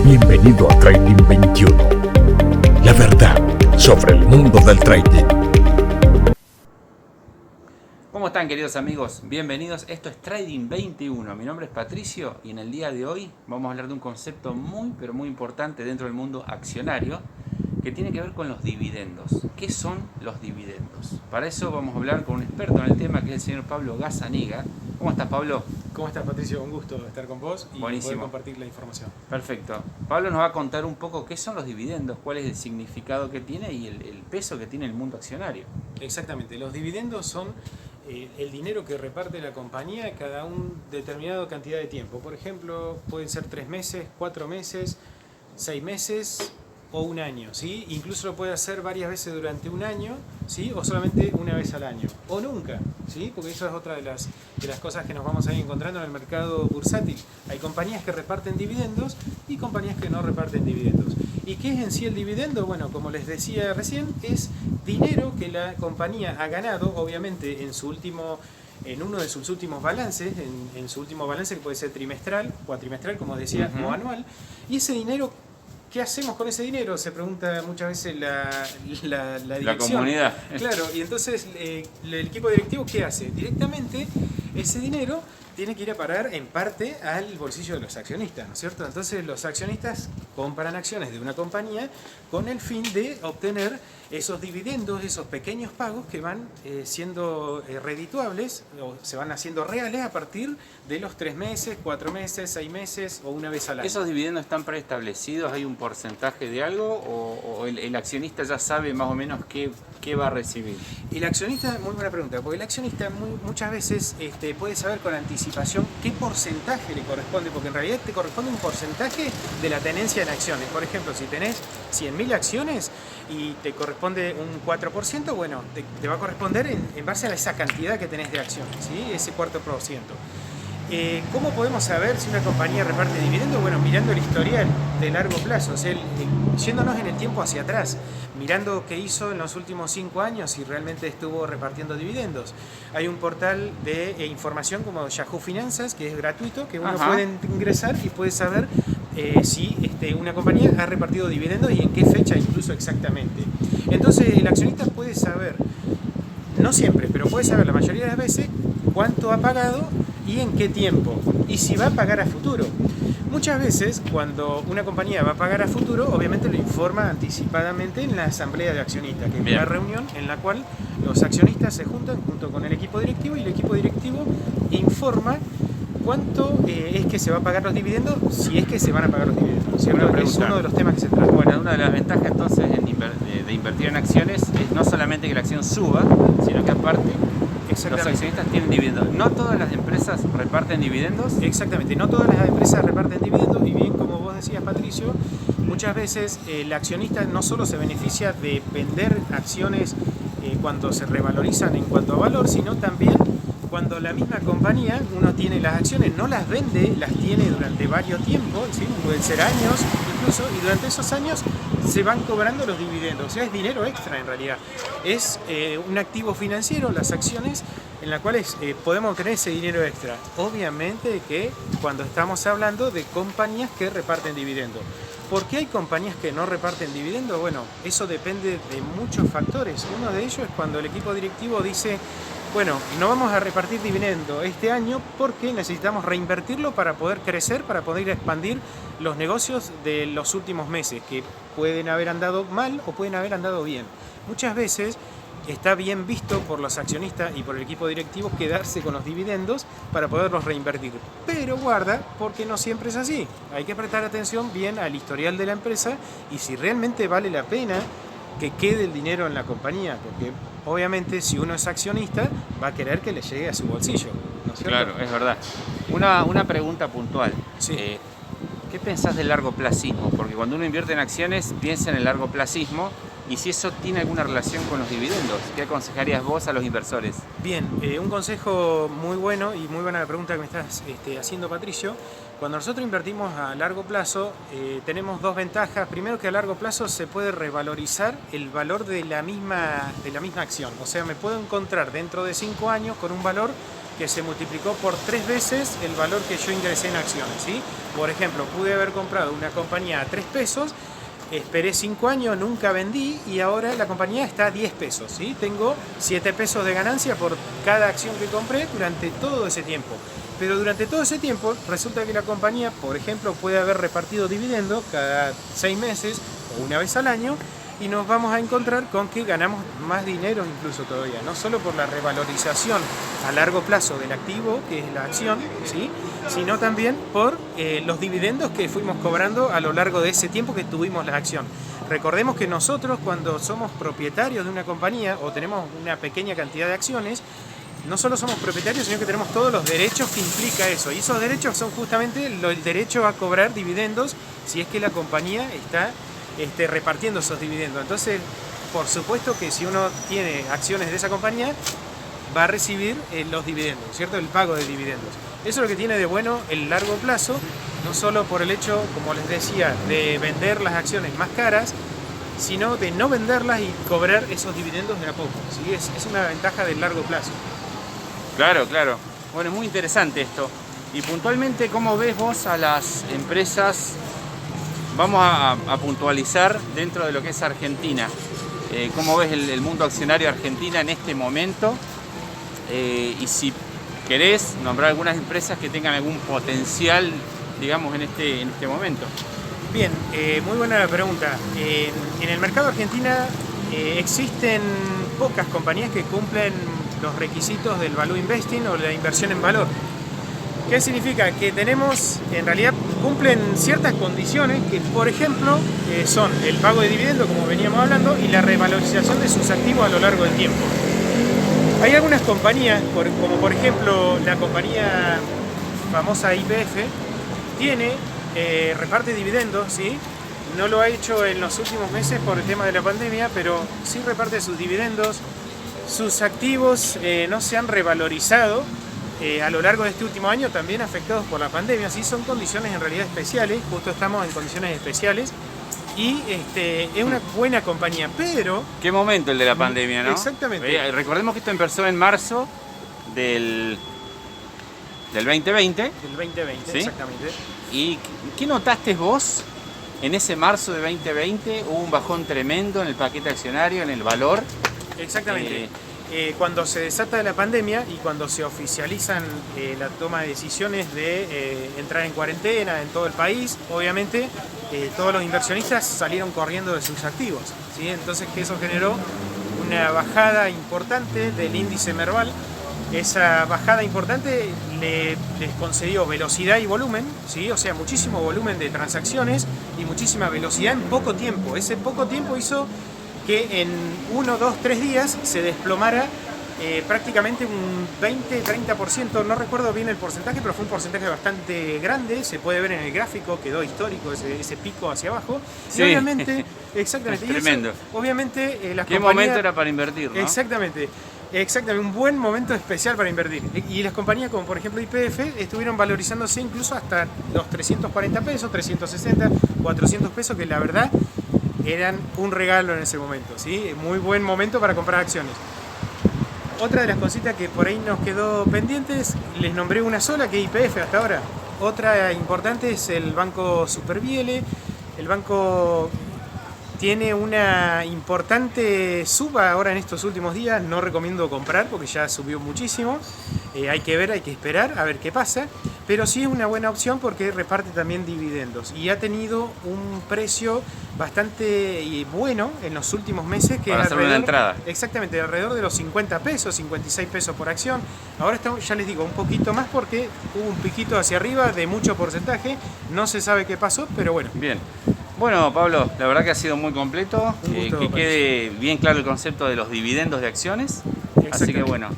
Bienvenido a Trading 21. La verdad sobre el mundo del trading. ¿Cómo están, queridos amigos? Bienvenidos. Esto es Trading 21. Mi nombre es Patricio y en el día de hoy vamos a hablar de un concepto muy pero muy importante dentro del mundo accionario que tiene que ver con los dividendos. ¿Qué son los dividendos? Para eso vamos a hablar con un experto en el tema, que es el señor Pablo Gazzaniga. ¿Cómo estás, Pablo? ¿Cómo estás, Patricio? Un gusto estar con vos y Buenísimo. poder compartir la información. Perfecto. Pablo nos va a contar un poco qué son los dividendos, cuál es el significado que tiene y el peso que tiene el mundo accionario. Exactamente. Los dividendos son el dinero que reparte la compañía cada un determinado cantidad de tiempo. Por ejemplo, pueden ser 3 meses, 4 meses, 6 meses o un año, ¿sí? Incluso lo puede hacer varias veces durante un año, ¿sí? O solamente una vez al año, o nunca, ¿sí? Porque eso es otra de las cosas que nos vamos a ir encontrando en el mercado bursátil. Hay compañías que reparten dividendos y compañías que no reparten dividendos. ¿Y qué es en sí el dividendo? Bueno, como les decía recién, es dinero que la compañía ha ganado, obviamente, en uno de sus últimos balances, en su último balance, que puede ser trimestral, cuatrimestral, como decía, o anual. Y ese dinero, ¿qué hacemos con ese dinero? Se pregunta muchas veces la dirección. La comunidad. Claro, y entonces el equipo directivo, ¿qué hace? Directamente ese dinero tiene que ir a parar en parte al bolsillo de los accionistas, ¿no es cierto? Entonces los accionistas compran acciones de una compañía con el fin de obtener esos dividendos, esos pequeños pagos que van siendo redituables o se van haciendo reales a partir de los 3 meses, 4 meses, 6 meses o una vez al año. ¿Esos dividendos están preestablecidos? ¿Hay un porcentaje de algo? ¿O el accionista ya sabe más o menos qué va a recibir? El accionista, muy buena pregunta, porque el accionista muchas veces puede saber con anticipación qué porcentaje le corresponde, porque en realidad te corresponde un porcentaje de la tenencia en acciones. Por ejemplo, si tenés 100.000 acciones y te corresponde un 4%, bueno, te va a corresponder en base a esa cantidad que tenés de acciones, ¿sí? Ese 4%. ¿Cómo podemos saber si una compañía reparte dividendos? Bueno, mirando el historial de largo plazo, o sea, yéndonos en el tiempo hacia atrás, mirando qué hizo en los últimos 5 años, si realmente estuvo repartiendo dividendos. Hay un portal de información como Yahoo Finanzas, que es gratuito, que uno puede ingresar y puede saber si una compañía ha repartido dividendos y en qué fecha incluso exactamente. Entonces el accionista puede saber, no siempre, pero puede saber la mayoría de las veces cuánto ha pagado y en qué tiempo, y si va a pagar a futuro. Muchas veces, cuando una compañía va a pagar a futuro, obviamente lo informa anticipadamente en la asamblea de accionistas, que es una reunión en la cual los accionistas se juntan junto con el equipo directivo y el equipo directivo informa cuánto es que se va a pagar los dividendos, si es que se van a pagar los dividendos, ¿cierto? Es uno de los temas que se trata. Bueno, una de las ventajas entonces de invertir en acciones es no solamente que la acción suba, sino que aparte los accionistas tienen dividendos. ¿No todas las empresas reparten dividendos? Exactamente, no todas las empresas reparten dividendos y bien, como vos decías, Patricio, muchas veces el accionista no solo se beneficia de vender acciones cuando se revalorizan en cuanto a valor, sino también cuando la misma compañía, uno tiene las acciones, no las vende, las tiene durante varios tiempos, ¿sí? Pueden ser años incluso, y durante esos años se van cobrando los dividendos, o sea, es dinero extra en realidad. Es un activo financiero, las acciones, en las cuales podemos obtener ese dinero extra. Obviamente que cuando estamos hablando de compañías que reparten dividendos. ¿Por qué hay compañías que no reparten dividendos? Bueno, eso depende de muchos factores. Uno de ellos es cuando el equipo directivo dice: bueno, no vamos a repartir dividendo este año porque necesitamos reinvertirlo para poder crecer, para poder expandir los negocios de los últimos meses, que pueden haber andado mal o pueden haber andado bien. Muchas veces está bien visto por los accionistas y por el equipo directivo quedarse con los dividendos para poderlos reinvertir. Pero guarda, porque no siempre es así. Hay que prestar atención bien al historial de la empresa y si realmente vale la pena que quede el dinero en la compañía, porque obviamente si uno es accionista va a querer que le llegue a su bolsillo, ¿no es cierto? Claro, es verdad. Una pregunta puntual. Sí. ¿Qué pensás del largoplacismo? Porque cuando uno invierte en acciones piensa en el largoplacismo, y si eso tiene alguna relación con los dividendos, ¿qué aconsejarías vos a los inversores? Bien, un consejo muy bueno y muy buena la pregunta que me estás haciendo, Patricio. Cuando nosotros invertimos a largo plazo, tenemos dos ventajas. Primero, que a largo plazo se puede revalorizar el valor de la misma acción. O sea, me puedo encontrar dentro de 5 años con un valor que se multiplicó por 3 veces el valor que yo ingresé en acciones, ¿sí? Por ejemplo, pude haber comprado una compañía a 3 pesos, esperé 5 años, nunca vendí y ahora la compañía está a 10 pesos, ¿sí? Tengo 7 pesos de ganancia por cada acción que compré durante todo ese tiempo. Pero durante todo ese tiempo resulta que la compañía, por ejemplo, puede haber repartido dividendos cada 6 meses o una vez al año y nos vamos a encontrar con que ganamos más dinero incluso todavía, no solo por la revalorización a largo plazo del activo, que es la acción, ¿sí? Sino también por los dividendos que fuimos cobrando a lo largo de ese tiempo que tuvimos la acción. Recordemos que nosotros cuando somos propietarios de una compañía o tenemos una pequeña cantidad de acciones, no solo somos propietarios, sino que tenemos todos los derechos que implica eso. Y esos derechos son justamente el derecho a cobrar dividendos si es que la compañía está repartiendo esos dividendos. Entonces, por supuesto que si uno tiene acciones de esa compañía, va a recibir los dividendos, ¿cierto? El pago de dividendos. Eso es lo que tiene de bueno el largo plazo, no solo por el hecho, como les decía, de vender las acciones más caras, sino de no venderlas y cobrar esos dividendos de a poco, ¿sí? Es una ventaja del largo plazo. Claro, claro. Bueno, es muy interesante esto. Y puntualmente, ¿cómo ves vos a las empresas? Vamos a puntualizar dentro de lo que es Argentina. ¿Cómo ves el mundo accionario argentino en este momento? Y si querés nombrar algunas empresas que tengan algún potencial, digamos, en este momento. Bien, muy buena la pregunta. En el mercado argentino existen pocas compañías que cumplen los requisitos del value investing o la inversión en valor. ¿Qué significa? Que tenemos, en realidad cumplen ciertas condiciones que, por ejemplo, son el pago de dividendo, como veníamos hablando, y la revalorización de sus activos a lo largo del tiempo. Hay algunas compañías, como por ejemplo la compañía famosa YPF, reparte dividendos, ¿sí? No lo ha hecho en los últimos meses por el tema de la pandemia, pero sí reparte sus dividendos. Sus activos no se han revalorizado a lo largo de este último año, también afectados por la pandemia. Sí, son condiciones en realidad especiales, justo estamos en condiciones especiales y es una buena compañía, pero... ¿Qué momento el de la pandemia, no? Exactamente. Recordemos que esto empezó en marzo del 2020. Del 2020, ¿sí? Exactamente. ¿Y qué notaste vos en ese marzo de 2020? Hubo un bajón tremendo en el paquete accionario, en el valor. Exactamente. Cuando se desata la pandemia y cuando se oficializan la toma de decisiones de entrar en cuarentena en todo el país, obviamente todos los inversionistas salieron corriendo de sus activos, ¿sí? Entonces que eso generó una bajada importante del índice Merval. Esa bajada importante les concedió velocidad y volumen, ¿sí? O sea, muchísimo volumen de transacciones y muchísima velocidad en poco tiempo. Ese poco tiempo hizo que en 1, 2, 3 días se desplomara prácticamente un 20-30%, no recuerdo bien el porcentaje, pero fue un porcentaje bastante grande, se puede ver en el gráfico, quedó histórico ese pico hacia abajo. Sí. Y obviamente, exactamente, tremendo. Eso, obviamente las ¿Qué compañías, momento era para invertir, no? Exactamente, un buen momento especial para invertir. Y las compañías como por ejemplo YPF estuvieron valorizándose incluso hasta los 340 pesos, 360, 400 pesos, que la verdad eran un regalo en ese momento, ¿sí? Muy buen momento para comprar acciones. Otra de las cositas que por ahí nos quedó pendientes, les nombré una sola, que es YPF hasta ahora. Otra importante es el Banco Supervielle. El banco tiene una importante suba ahora en estos últimos días. No recomiendo comprar porque ya subió muchísimo. Hay que ver, hay que esperar a ver qué pasa. Pero sí es una buena opción porque reparte también dividendos. Y ha tenido un precio bastante bueno en los últimos meses. Que para hacer una entrada. Exactamente, alrededor de los 50 pesos, 56 pesos por acción. Ahora estamos, ya les digo, un poquito más porque hubo un piquito hacia arriba de mucho porcentaje. No se sabe qué pasó, pero bueno. Bien. Bueno, Pablo, la verdad que ha sido muy completo. Que quede bien claro el concepto de los dividendos de acciones. Así que bueno,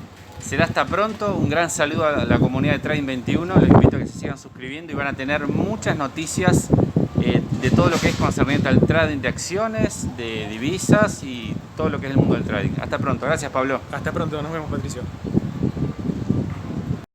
será hasta pronto. Un gran saludo a la comunidad de Trading 21. Les invito a que se sigan suscribiendo y van a tener muchas noticias de todo lo que es concerniente al trading de acciones, de divisas y todo lo que es el mundo del trading. Hasta pronto. Gracias, Pablo. Hasta pronto. Nos vemos, Patricio.